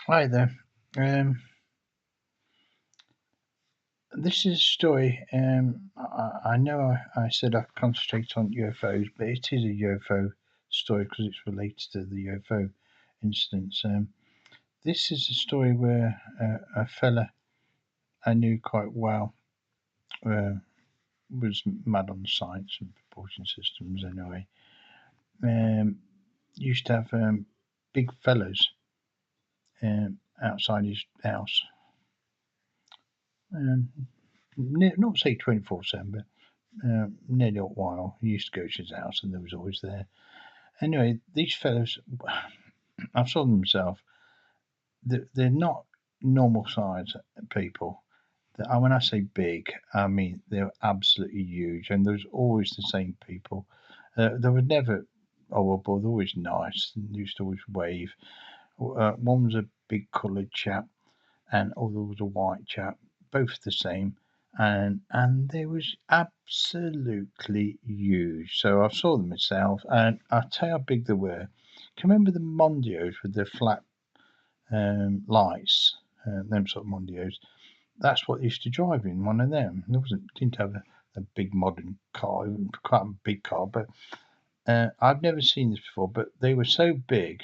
Hi there. Um, this is a story. I know I said I concentrate on UFOs, but it is a UFO story because it's related to the UFO incidents. This is a story where a fella I knew quite well uh, was mad on science and propulsion systems anyway. Um, used to have big fellas outside his house. Um, not say 24/7, but nearly a while. He used to go to his house and they was always there. Anyway, these fellows, I've saw them myself, they're not normal size people. When I say big, I mean they're absolutely huge and there's always the same people. They were never horrible, they're always nice and used to always wave. One was a big coloured chap and other was a white chap, both the same, and they was absolutely huge. So I saw them myself, and I'll tell you how big they were. Can you remember the Mondios with the flat lights? Them sort of Mondios. That's what they used to drive in one of them. There wasn't didn't have a big modern car, even quite a big car, but I've never seen this before. But they were so big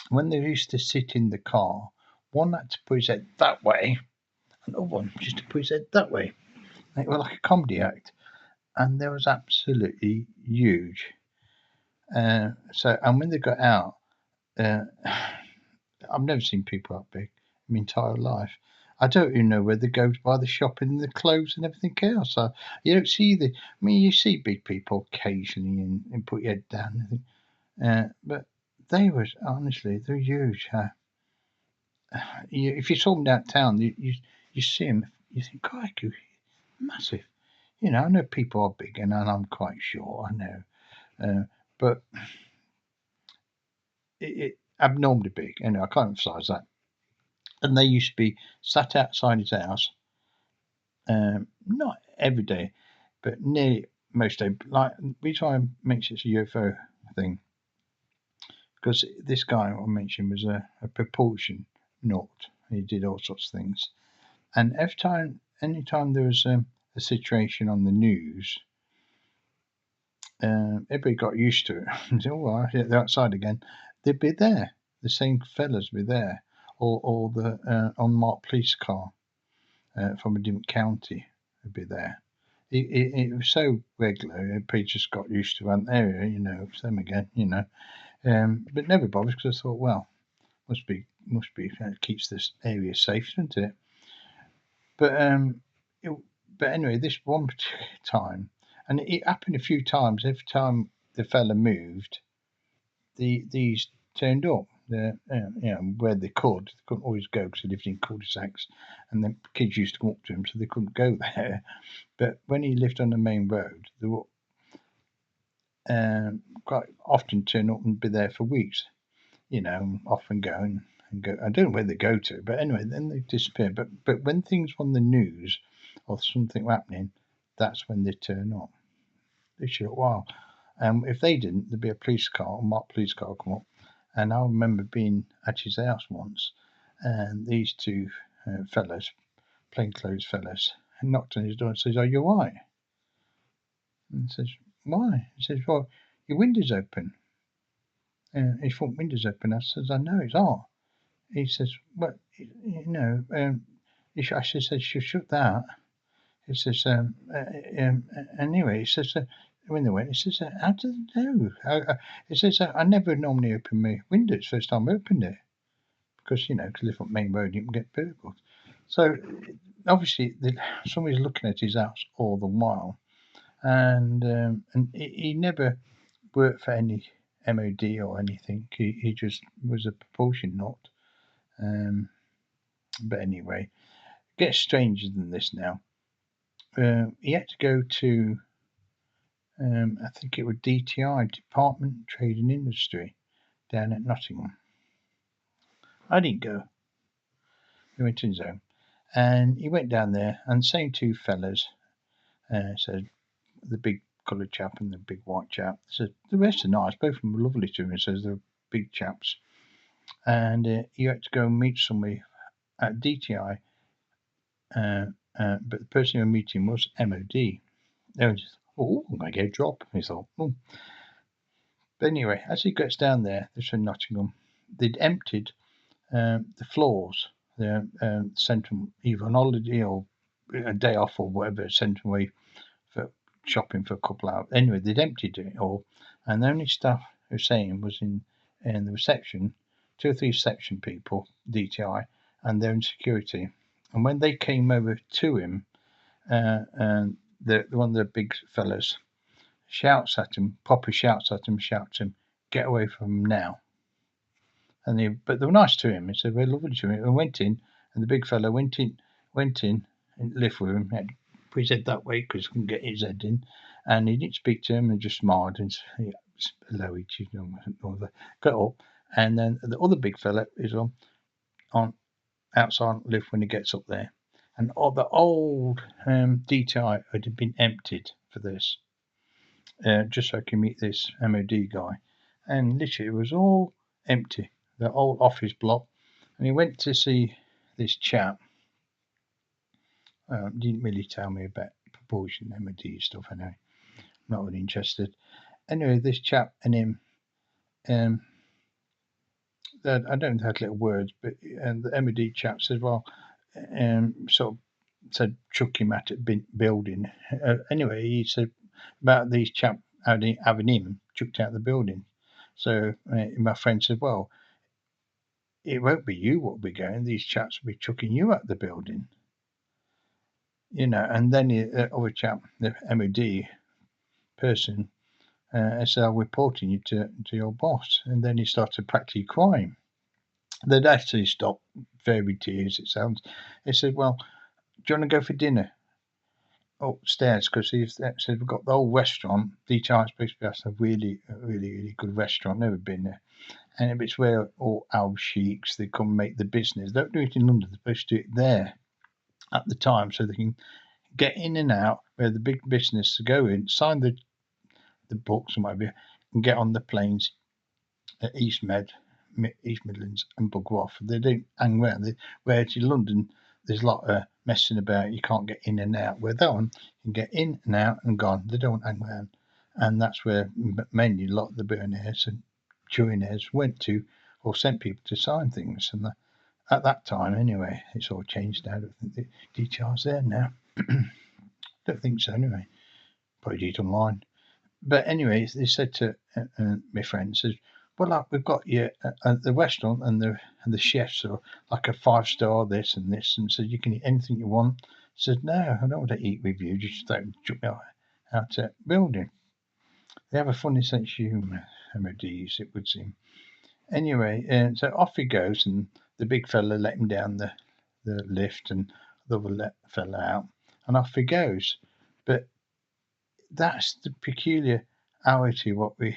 when they used to sit in the car. One had to put his head that way, another one just to put his head that way. They were like a comedy act, and they was absolutely huge. And when they got out, uh, I've never seen people that big in my entire life. I don't even know where they go to buy the shopping and the clothes and everything else. You don't see the. I mean, you see big people occasionally and put your head down. But they was honestly they're huge. If you saw them downtown, you see them, you think, God, massive. I know people are big, and I'm quite sure, I know. But it abnormally big, I can't emphasise that. And they used to be sat outside his house, not every day, but nearly most days. Like, the reason why I mention it's a UFO thing, because this guy I mentioned was a propulsion naught. He did all sorts of things. And anytime there was a situation on the news, everybody got used to it. And said, "Oh, well, they're outside again." They'd be there. The same fellas would be there, or the unmarked police car from a different county would be there. It was so regular. People just got used to one area, it's them again, but never bothered because I thought, well, must be keeps this area safe, doesn't it? But it, but anyway, this one particular time, and it happened a few times. Every time the fella moved, these turned up. Where they couldn't always go because they lived in cul-de-sacs, and the kids used to come up to him, so they couldn't go there. But when he lived on the main road, they would quite often turn up and be there for weeks. Off and go and go. I don't know where they go to, but anyway, then they disappear. But when things were on the news or something happening, that's when they turn up. Literally a while. If they didn't, there'd be a police car, a marked police car come up. And I remember being at his house once, and these two fellas, plainclothes fellas, knocked on his door and says, "Are you all right?" And he says, "Why?" He says, "Well, your window's open." His front window's open. I says, "I know it's hot." He says, "Well, I said, she shut that." He says, anyway, he says, when they went, he says, "How did they know?" He says, "I never normally open my window. It's the first time I opened it because, to live on main road, you can get burgled." So obviously, somebody's looking at his house all the while, and he never worked for any MOD or anything. He just was a propulsion nut. Um, but anyway, it gets stranger than this now. He had to go to, I think it was DTI, Department Trade and Industry, down at Nottingham. I didn't go. He went to his own. And he went down there, and same two fellas, said the big coloured chap and the big white chap. Said the rest are nice, both of them were lovely to him. He says they're big chaps. and you had to go and meet somebody at DTI, but the person you were meeting was MOD. They were just, oh, I'm going to get a job. He thought, oh. But anyway, as he gets down there, this is in Nottingham, they'd emptied the floors. They sent them either on holiday or a day off or whatever, sent them away for shopping for a couple of hours. Anyway, they'd emptied it all, and the only stuff they were saying was in the reception, 2 or 3 reception people, DTI, and their own security. And when they came over to him, and one of the big fellas shouts at him, proper shouts at him, get away from him now. But they were nice to him. He said, we're lovely to him. And went in, and the big fellow went in and lived with him. He had to put his head that way because he couldn't get his head in. And he didn't speak to him and just smiled and said, hello, got up. And then the other big fella is on outside lift when he gets up there. And all the old DTI had been emptied for this, just so I can meet this MOD guy. And literally, it was all empty, the old office block. And he went to see this chap. Didn't really tell me about proportion MOD stuff, anyway. Not really interested. Anyway, this chap and him, I don't have little words, but the MOD chap said, well, sort of said chuck him at it building. Anyway, he said about these chap having him chucked out of the building. So my friend said, well, it won't be you what will be going. These chaps will be chucking you out the building. And then the other chap, the MOD person, said, I'm reporting you to your boss. And then he started practically crying. They'd actually stopped, fairy tears, it sounds. He said, well, do you want to go for dinner? Upstairs, because he said we've got the whole restaurant. DTI is supposed to be a really, really, really good restaurant. Never been there. And it's where all our sheiks, they come make the business. They don't do it in London. They're supposed to do it there at the time so they can get in and out where the big business to go in, sign the books and whatever, and get on the planes at East Midlands and bugger off. They don't hang around. Whereas in London, there's a lot of messing about. You can't get in and out. Where that one, you can get in and out and gone. They don't hang around. And that's where mainly a lot of the billionaires and trillionaires went to or sent people to sign things. And at that time, anyway, it's all changed now. I don't think the details there now. Don't think so, anyway. Probably do it online. But anyway, they said to my friend, says, well, we've got you at the restaurant, and the chefs are like a 5-star this, and said you can eat anything you want. I said, no, I don't want to eat with you. Just don't chuck me out of building. They have a funny sense of humour, MODs, it would seem. Anyway, so off he goes, and the big fella let him down the lift, and the other fella out, and off he goes. But that's the peculiarity what we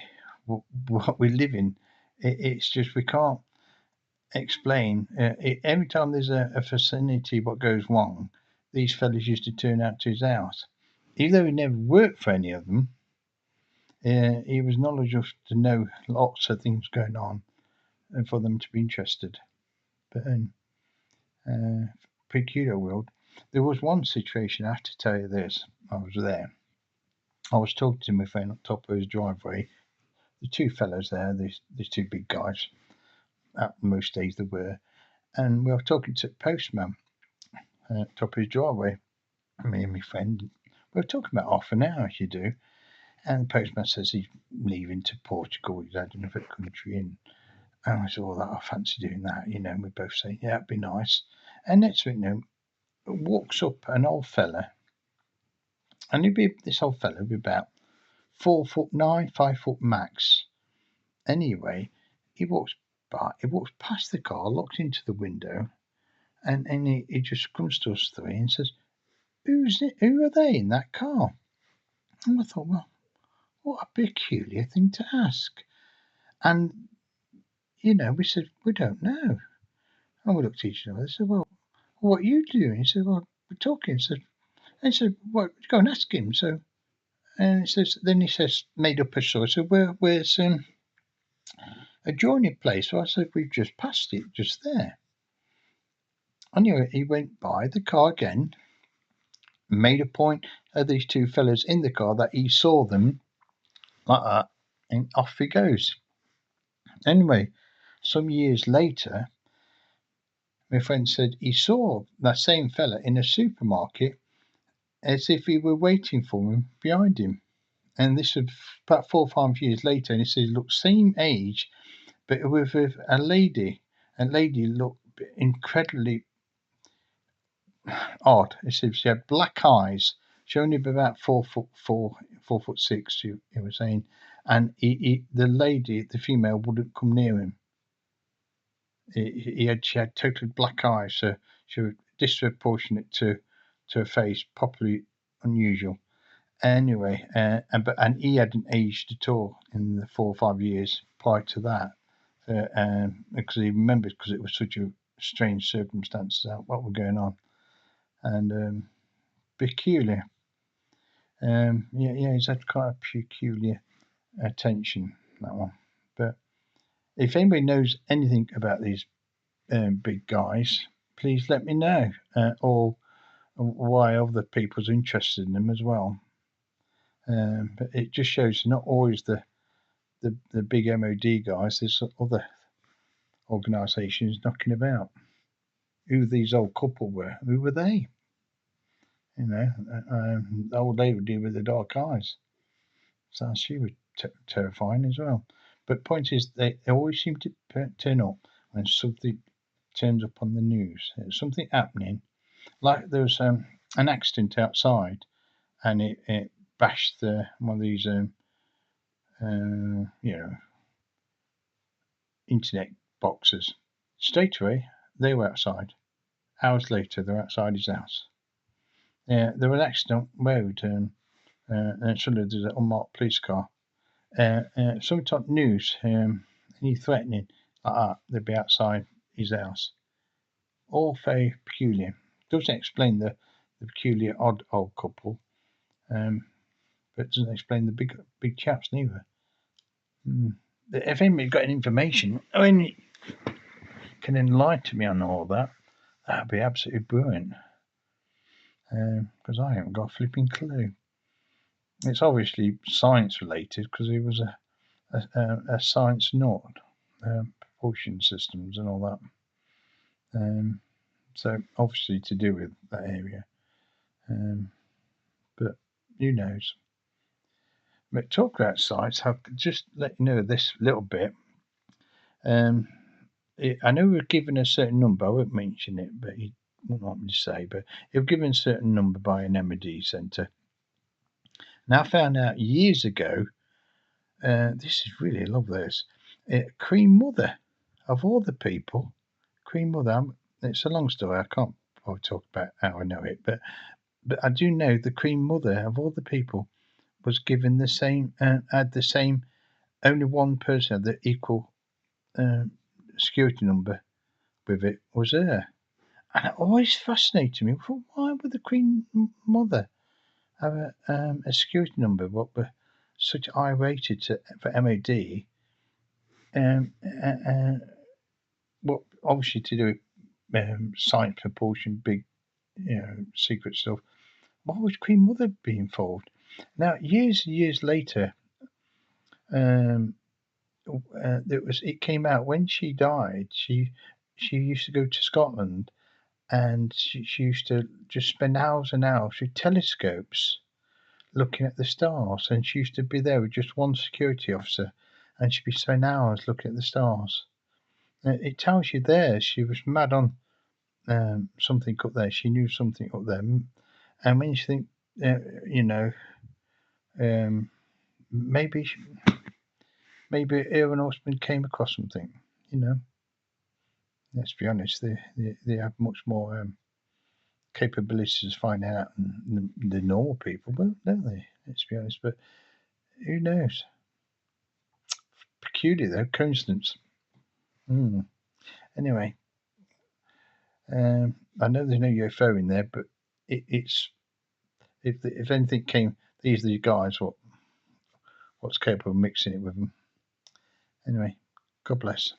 live in. It's just we can't explain. Every time there's a vicinity what goes wrong, these fellas used to turn out to his house. Even though he never worked for any of them, he was knowledgeable to know lots of things going on and for them to be interested. But peculiar world. There was one situation, I have to tell you this. I was there. I was talking to my friend on top of his driveway. The 2 fellows there, these 2 big guys, at most days they were, and we were talking to the postman top of his driveway, me and my friend. We were talking about half an hour, as you do, and the postman says he's leaving to Portugal. He's had another country in. And I said, oh, I fancy doing that, and we both say, yeah, that'd be nice. And next thing walks up an old fella, and this old fella would be about 4'9", 5 foot max. Anyway, he walks past the car, looks into the window, and he just comes to us 3 and says, Who are they in that car? And I thought, well, what a peculiar thing to ask. And, we said, we don't know. And we looked at each other. I said, well, what are you doing? He said, well, we're talking. I said, well, go and ask him. So, and he says, made up a story. So where's adjoining place. So I said, we've just passed it, just there. Anyway, he went by the car again, made a point of these two fellas in the car that he saw them like that, and off he goes. Anyway, some years later, my friend said he saw that same fella in a supermarket as if he were waiting for him behind him. And this was about 4 or 5 years later, and he said, look, same age, but with a lady. And lady looked incredibly odd. He said she had black eyes. She only about 4'4", 4'6", he was saying. And the lady, the female, wouldn't come near him. She had totally black eyes, so she was disproportionate to her face, properly unusual. Anyway, and he hadn't aged at all in the 4 or 5 years prior to that, because he remembered, because it was such a strange circumstances out what were going on, and peculiar. He's had quite a peculiar attention, that one. But if anybody knows anything about these big guys, please let me know, or why other people's interested in them as well. But it just shows not always the big MOD guys. There's other organisations knocking about. Who these old couple were? Who were they? The old lady with the dark eyes. So she was terrifying as well. But point is, they always seem to turn up when something turns up on the news. There's something happening. Like there was an accident outside, and it bashed one of these internet boxes. Straight away, they were outside. Hours later, they're outside his house. Yeah, there was an accident on the road, and suddenly there's an unmarked police car. Some top news, any threatening like that, they'd be outside his house. All very peculiar. Doesn't explain the peculiar odd old couple, but doesn't explain the big chaps neither. If anybody's got any information, I mean, can enlighten me on all that, that'd be absolutely brilliant. Because I haven't got a flipping clue. It's obviously science related, because he was a science nut, propulsion systems and all that. So obviously to do with that area. But who knows? But talk about sites, I'll just let you know this little bit. I know we're given a certain number, I won't mention it, but he won't want me to say, but he was given a certain number by an MOD centre. Now I found out years ago, this is really, I love this, Queen Mother, of all the people, Queen Mother, it's a long story, I can't probably talk about how I know it, but I do know the Queen Mother, of all the people, was given the same, had the same, only one person had the equal security number with it, was her. And it always fascinated me, well, why would the Queen Mother have a security number what were such high rated for MOD? What obviously to do with science propulsion, big, secret stuff. Why would Queen Mother be involved? Now, years and years later, it came out when she died. She used to go to Scotland, and she used to just spend hours and hours with telescopes looking at the stars. And she used to be there with just one security officer, and she'd be spending hours looking at the stars. It tells you there she was mad on something up there. She knew something up there, and when you think, maybe her and husband came across something. Let's be honest, they have much more capabilities to find out than the normal people, don't they? Let's be honest, but who knows? Peculiar though, coincidence. Anyway, I know there's no UFO in there, but it's if anything came, these are the guys what's capable of mixing it with them. Anyway, God bless.